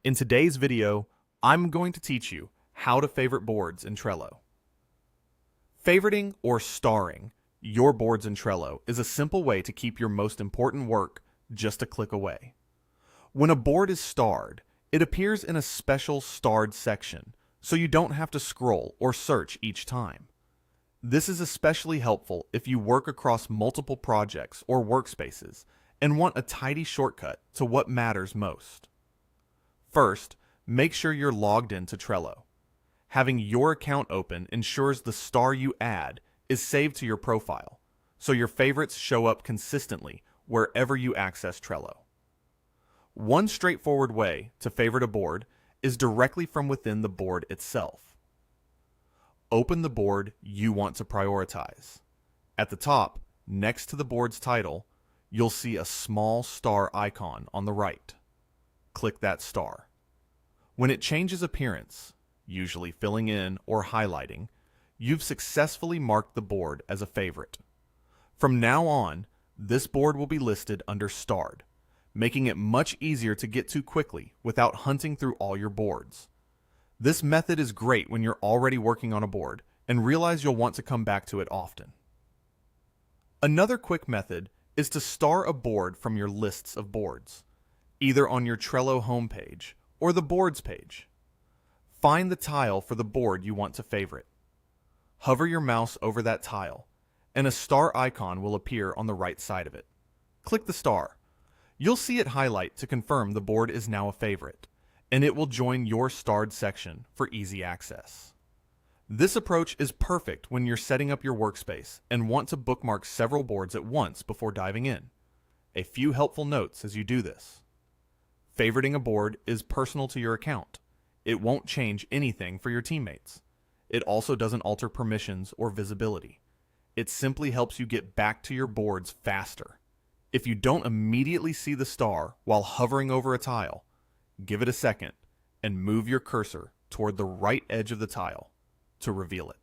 In today's video, I'm going to teach you how to favorite boards in Trello. Favoriting or starring your boards in Trello is a simple way to keep your most important work just a click away. When a board is starred, it appears in a special starred section, so you don't have to scroll or search each time. This is especially helpful if you work across multiple projects or workspaces and want a tidy shortcut to what matters most. First, make sure you're logged into Trello. Having your account open ensures the star you add is saved to your profile, so your favorites show up consistently wherever you access Trello. One straightforward way to favorite a board is directly from within the board itself. Open the board you want to prioritize. At the top, next to the board's title, you'll see a small star icon on the right. Click that star. When it changes appearance, usually filling in or highlighting, you've successfully marked the board as a favorite. From now on, this board will be listed under starred, making it much easier to get to quickly without hunting through all your boards. This method is great when you're already working on a board and realize you'll want to come back to it often. Another quick method is to star a board from your lists of boards, either on your Trello homepage or the boards page. Find the tile for the board you want to favorite. Hover your mouse over that tile, and a star icon will appear on the right side of it. Click the star. You'll see it highlight to confirm the board is now a favorite, and it will join your starred section for easy access. This approach is perfect when you're setting up your workspace and want to bookmark several boards at once before diving in. A few helpful notes as you do this. Favoriting a board is personal to your account. It won't change anything for your teammates. It also doesn't alter permissions or visibility. It simply helps you get back to your boards faster. If you don't immediately see the star while hovering over a tile, give it a second and move your cursor toward the right edge of the tile to reveal it.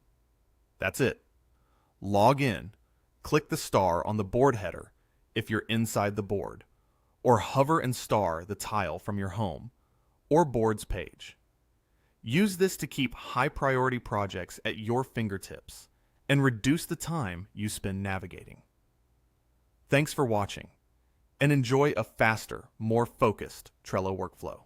That's it. Log in, click the star on the board header if you're inside the board, or hover and star the tile from your home or boards page. Use this to keep high-priority projects at your fingertips and reduce the time you spend navigating. Thanks for watching, and enjoy a faster, more focused Trello workflow.